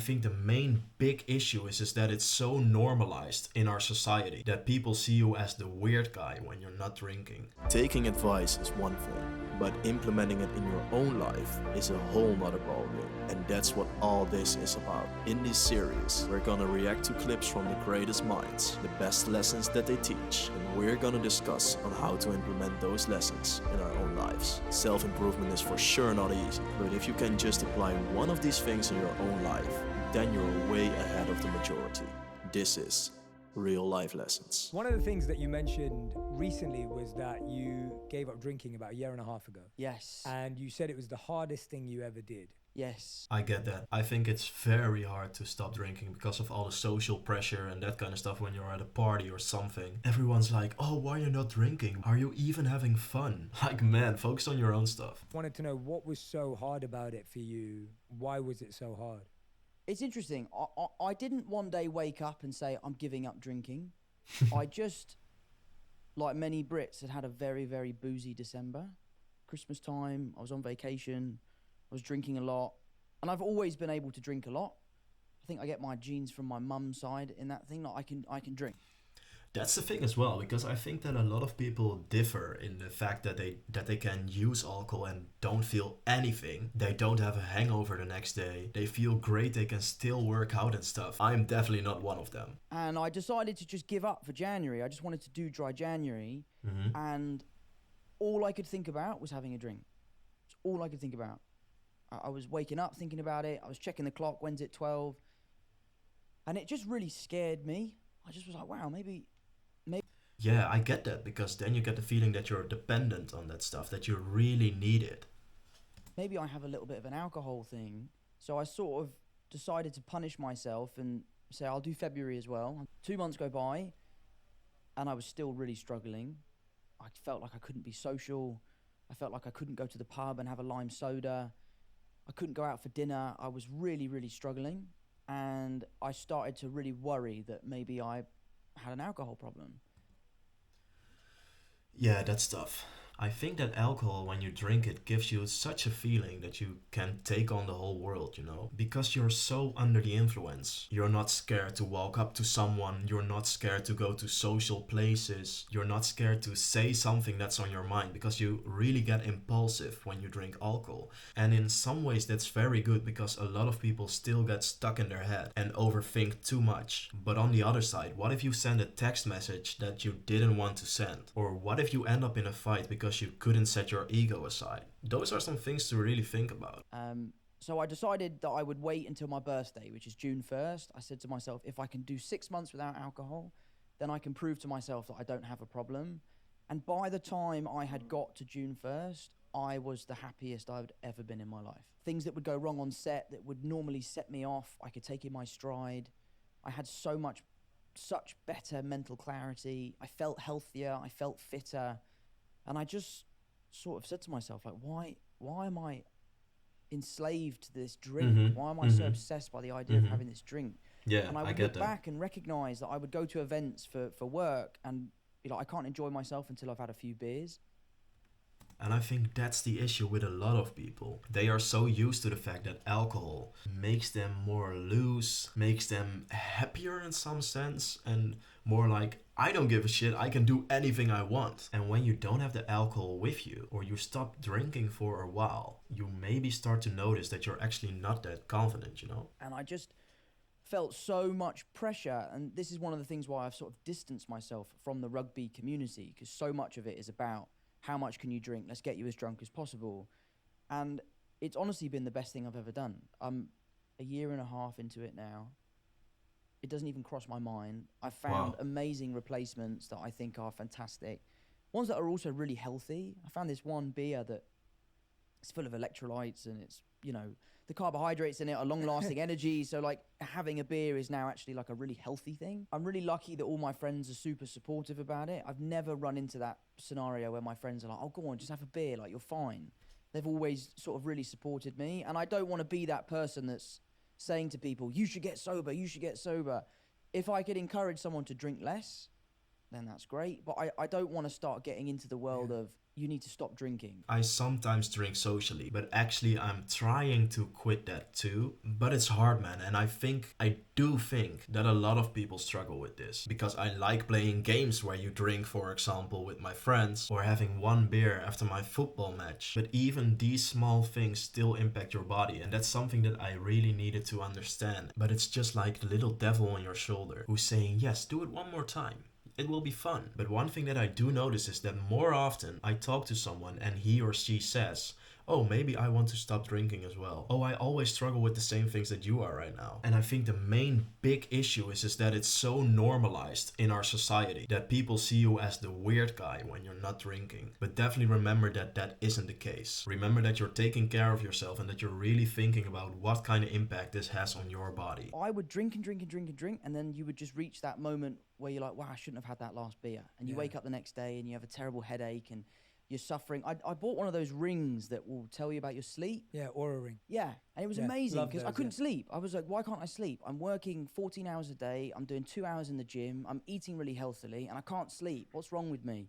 think the main big issue is that it's so normalized in our society that people see you as the weird guy when you're not drinking. Taking advice is one thing, but implementing it in your own life is a whole nother ballgame. And that's what all this is about. In this series, we're gonna react to clips from the greatest minds, the best lessons that they teach, and we're gonna discuss on how to implement those lessons in our own lives. Self-improvement is for sure not easy, but if you can just apply one of these things in your own life, then you're way ahead of the majority. This is Real Life Lessons. One of the things that you mentioned recently was that you gave up drinking about a year and a half ago. Yes. And you said it was the hardest thing you ever did. Yes. I get that. I think it's very hard to stop drinking because of all the social pressure and that kind of stuff when you're at a party or something. Everyone's like, oh, why are you not drinking? Are you even having fun? Like, man, focus on your own stuff. Wanted to know what was so hard about it for you. Why was it so hard? It's interesting. I didn't one day wake up and say, I'm giving up drinking. I just, like many Brits, had a very boozy December. Christmas time, I was on vacation, I was drinking a lot. And I've always been able to drink a lot. I think I get my genes from my mum's side in that thing. Like I can drink. That's the thing as well, because I think that a lot of people differ in the fact that they can use alcohol and don't feel anything. They don't have a hangover the next day. They feel great, they can still work out and stuff. I'm definitely not one of them. And I decided to just give up for January. I just wanted to do dry January. And all I could think about was having a drink. It's all I could think about. I was waking up thinking about it. I was checking the clock, when's it 12? And it just really scared me. I just was like, wow, maybe. Yeah, I get that, because then you get the feeling that you're dependent on that stuff, that you really need it. Maybe I have a little bit of an alcohol thing. So I sort of decided to punish myself and say, I'll do February as well. 2 months go by and I was still really struggling. I felt like I couldn't be social. I felt like I couldn't go to the pub and have a lime soda. I couldn't go out for dinner. I was really struggling. And I started to really worry that maybe I had an alcohol problem. Yeah, that's tough. I think that alcohol, when you drink it, gives you such a feeling that you can take on the whole world, you know? Because you're so under the influence. You're not scared to walk up to someone. You're not scared to go to social places. You're not scared to say something that's on your mind, because you really get impulsive when you drink alcohol. And in some ways that's very good, because a lot of people still get stuck in their head and overthink too much. But on the other side, what if you send a text message that you didn't want to send? Or what if you end up in a fight because you couldn't set your ego aside? Those are some things to really think about. So I decided that I would wait until my birthday, which is June 1st. I said to myself, if I can do 6 months without alcohol, then I can prove to myself that I don't have a problem. And by the time I had got to June 1st, I was the happiest I've ever been in my life. Things that would go wrong on set that would normally set me off, I could take in my stride. I had such better mental clarity. I felt healthier, I felt fitter. And I just sort of said to myself, like, why am I enslaved to this drink? Why am I so obsessed by the idea of having this drink? Yeah, and I would look back and recognize that I would go to events for work and be like, I can't enjoy myself until I've had a few beers. And I think that's the issue with a lot of people. They are so used to the fact that alcohol makes them more loose, makes them happier in some sense, and more like, I don't give a shit, I can do anything I want. And when you don't have the alcohol with you, or you stop drinking for a while, you maybe start to notice that you're actually not that confident, you know? And I just felt so much pressure. And this is one of the things why I've sort of distanced myself from the rugby community, because so much of it is about how much can you drink? Let's get you as drunk as possible. And it's honestly been the best thing I've ever done. I'm a year and a half into it now. It doesn't even cross my mind. I've found amazing replacements that I think are fantastic. Ones that are also really healthy. I found this one beer that it's full of electrolytes and it's, you know, the carbohydrates in it are long-lasting energy. So like having a beer is now actually like a really healthy thing. I'm really lucky that all my friends are super supportive about it. I've never run into that scenario where my friends are like, oh, go on, just have a beer, like you're fine. They've always sort of really supported me. And I don't want to be that person that's saying to people, you should get sober, you should get sober. If I could encourage someone to drink less, then that's great. But I don't want to start getting into the world of you need to stop drinking? I sometimes drink socially, but actually I'm trying to quit that too. But it's hard, man, and I do think that a lot of people struggle with this. Because I like playing games where you drink, for example, with my friends, or having one beer after my football match. But even these small things still impact your body, and that's something that I really needed to understand. But it's just like the little devil on your shoulder who's saying, yes, do it one more time. It will be fun. But one thing that I do notice is that more often I talk to someone and he or she says, oh, maybe I want to stop drinking as well. Oh, I always struggle with the same things that you are right now. And I think the main big issue is that it's so normalized in our society that people see you as the weird guy when you're not drinking. But definitely remember that that isn't the case. Remember that you're taking care of yourself and that you're really thinking about what kind of impact this has on your body. I would drink and drink and drink and drink, and then you would just reach that moment where you're like, wow, I shouldn't have had that last beer. And you wake up the next day and you have a terrible headache and you're suffering. I bought one of those rings that will tell you about your sleep. Yeah, Aura ring. Yeah, and it was Yeah, amazing love because I those, couldn't yeah. sleep. I was like, why can't I sleep? I'm working 14 hours a day. I'm doing 2 hours in the gym. I'm eating really healthily and I can't sleep. What's wrong with me?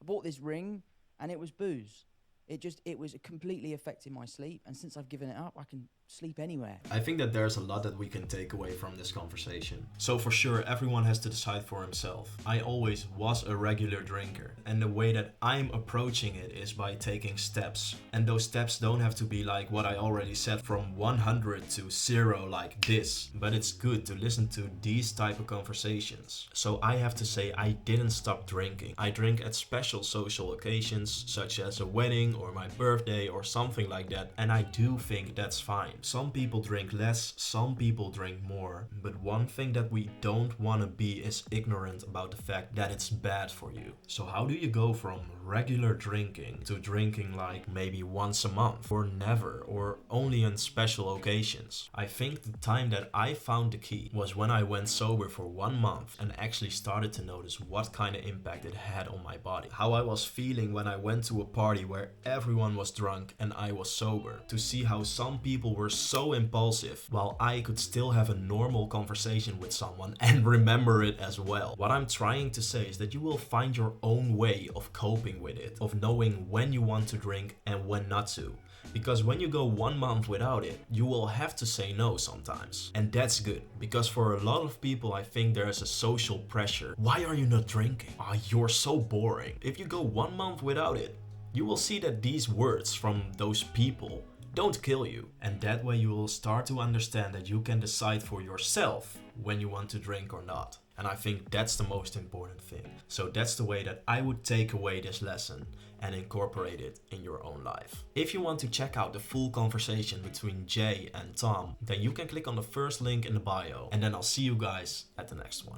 I bought this ring and it was booze. It was completely affecting my sleep. And since I've given it up, I can sleep anywhere. I think that there's a lot that we can take away from this conversation. So for sure, everyone has to decide for himself. I always was a regular drinker, and the way that I'm approaching it is by taking steps. And those steps don't have to be like what I already said, from 100 to 0 like this, but it's good to listen to these type of conversations. So I have to say I didn't stop drinking. I drink at special social occasions such as a wedding or my birthday or something like that, and I do think that's fine. Some people drink less, some people drink more, but one thing that we don't want to be is ignorant about the fact that it's bad for you. So how do you go from regular drinking to drinking like maybe once a month, or never, or only on special occasions? I think the time that I found the key was when I went sober for 1 month and actually started to notice what kind of impact it had on my body. How I was feeling when I went to a party where everyone was drunk and I was sober. To see how some people were so impulsive while I could still have a normal conversation with someone and remember it as well. What I'm trying to say is that you will find your own way of coping with it, of knowing when you want to drink and when not to. Because when you go 1 month without it, you will have to say no sometimes. And that's good, because for a lot of people I think there is a social pressure. Why are you not drinking? Ah, you're so boring. If you go 1 month without it, you will see that these words from those people don't kill you. And that way you will start to understand that you can decide for yourself when you want to drink or not. And I think that's the most important thing. So that's the way that I would take away this lesson and incorporate it in your own life. If you want to check out the full conversation between Jay and Tom, then you can click on the first link in the bio. And then I'll see you guys at the next one.